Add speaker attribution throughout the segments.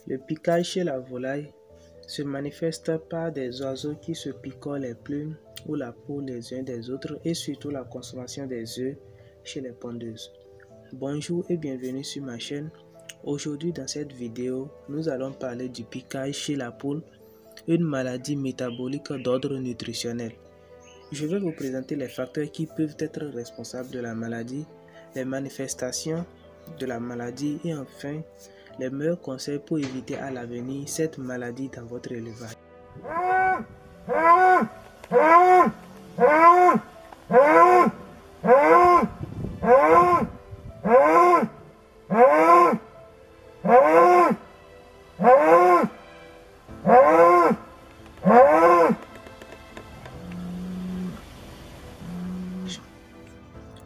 Speaker 1: Le piquage chez la volaille se manifeste par des oiseaux qui se picorent les plumes ou la peau les uns des autres et surtout la consommation des œufs chez les pondeuses. Bonjour et bienvenue sur ma chaîne. Aujourd'hui dans cette vidéo, nous allons parler du piquage chez la poule, une maladie métabolique d'ordre nutritionnel. Je vais vous présenter les facteurs qui peuvent être responsables de la maladie, les manifestations de la maladie et enfin les meilleurs conseils pour éviter à l'avenir cette maladie dans votre élevage.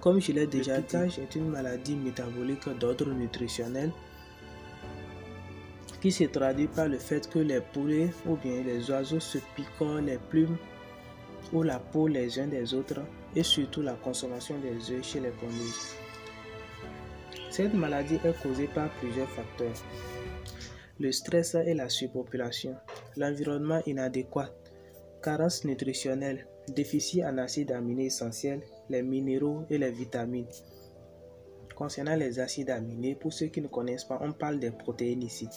Speaker 1: Comme je l'ai déjà dit, le piquage est une maladie métabolique d'ordre nutritionnel qui se traduit par le fait que les poulets ou bien les oiseaux se picorent les plumes ou la peau les uns des autres et surtout la consommation des œufs chez les pondeuses. Cette maladie est causée par plusieurs facteurs. Le stress et la surpopulation, l'environnement inadéquat, carence nutritionnelle, déficit en acides aminés essentiels, les minéraux et les vitamines. Concernant les acides aminés, pour ceux qui ne connaissent pas, on parle des protéines ici.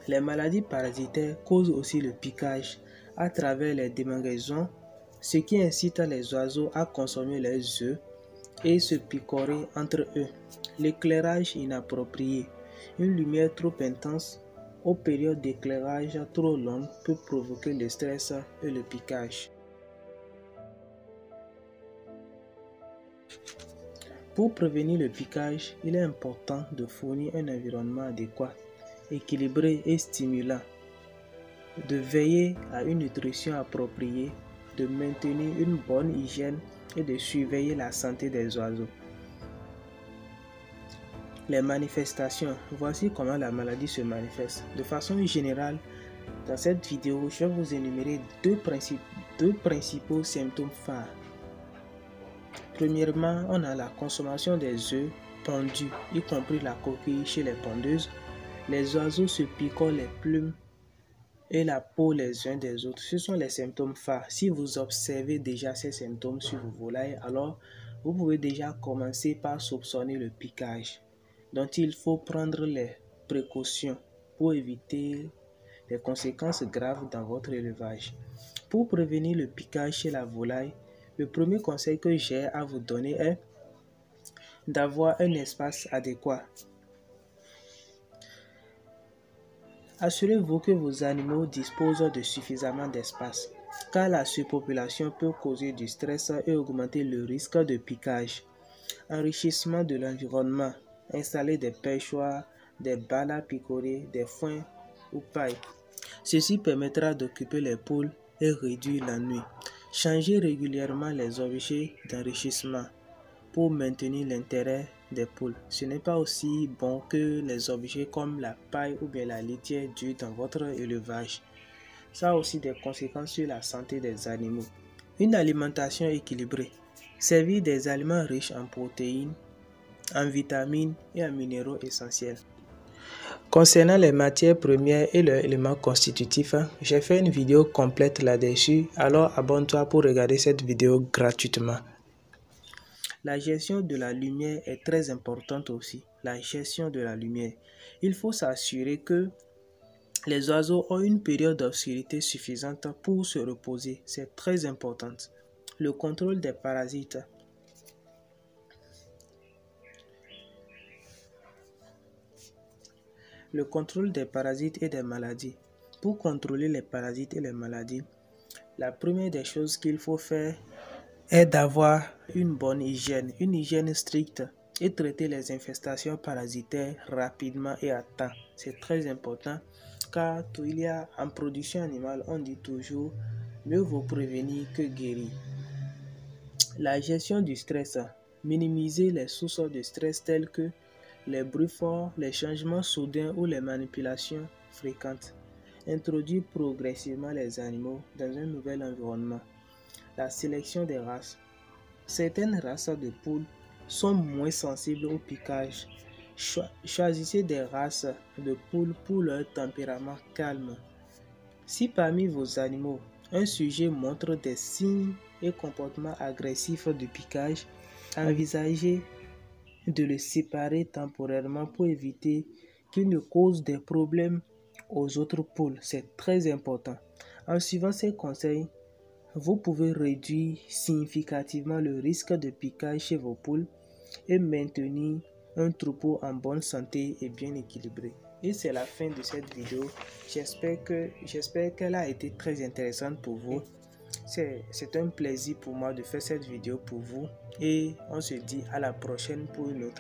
Speaker 1: Les maladies parasitaires causent aussi le piquage à travers les démangeaisons, ce qui incite les oiseaux à consommer leurs œufs et se picorer entre eux. L'éclairage inapproprié, une lumière trop intense aux périodes d'éclairage trop longues peut provoquer le stress et le piquage. Pour prévenir le piquage, il est important de fournir un environnement adéquat, équilibré et stimulant, de veiller à une nutrition appropriée, de maintenir une bonne hygiène et de surveiller la santé des oiseaux. Les manifestations, voici comment la maladie se manifeste. De façon générale, dans cette vidéo, je vais vous énumérer deux principaux symptômes phares. Premièrement, on a la consommation des œufs pondus, y compris la coquille chez les pondeuses. Les oiseaux se picorent les plumes et la peau les uns des autres. Ce sont les symptômes phares. Si vous observez déjà ces symptômes sur vos volailles, alors vous pouvez déjà commencer par soupçonner le piquage, dont il faut prendre les précautions pour éviter les conséquences graves dans votre élevage. Pour prévenir le piquage chez la volaille, le premier conseil que j'ai à vous donner est d'avoir un espace adéquat. Assurez-vous que vos animaux disposent de suffisamment d'espace, car la surpopulation peut causer du stress et augmenter le risque de piquage. Enrichissement de l'environnement. Installer des perchoirs, des balles à picorer, des foins ou paille. Ceci permettra d'occuper les poules et réduire l'ennui. Changez régulièrement les objets d'enrichissement pour maintenir l'intérêt des poules. Ce n'est pas aussi bon que les objets comme la paille ou bien la litière dure dans votre élevage. Ça a aussi des conséquences sur la santé des animaux. Une alimentation équilibrée. Servir des aliments riches en protéines, en vitamines et en minéraux essentiels. Concernant les matières premières et leurs éléments constitutifs, j'ai fait une vidéo complète là-dessus, alors abonne-toi pour regarder cette vidéo gratuitement. La gestion de la lumière est très importante aussi. La gestion de la lumière. Il faut s'assurer que les oiseaux ont une période d'obscurité suffisante pour se reposer. C'est très important. Le contrôle des parasites. Le contrôle des parasites et des maladies. Pour contrôler les parasites et les maladies, la première des choses qu'il faut faire est d'avoir une bonne hygiène, une hygiène stricte et traiter les infestations parasitaires rapidement et à temps. C'est très important car il y a en production animale, on dit toujours mieux vaut prévenir que guérir. La gestion du stress. Minimiser les sources de stress telles que les bruits forts, les changements soudains ou les manipulations fréquentes. Introduire progressivement les animaux dans un nouvel environnement. La sélection des races. Certaines races de poules sont moins sensibles au piquage Choisissez des races de poules pour leur tempérament calme. Si parmi vos animaux, un sujet montre des signes et comportements agressifs de piquage, envisagez de le séparer temporairement pour éviter qu'il ne cause des problèmes aux autres poules. C'est très important. En suivant ces conseils, vous pouvez réduire significativement le risque de piquage chez vos poules et maintenir un troupeau en bonne santé et bien équilibré. Et c'est la fin de cette vidéo. J'espère qu'elle a été très intéressante pour vous. C'est un plaisir pour moi de faire cette vidéo pour vous et on se dit à la prochaine pour une autre.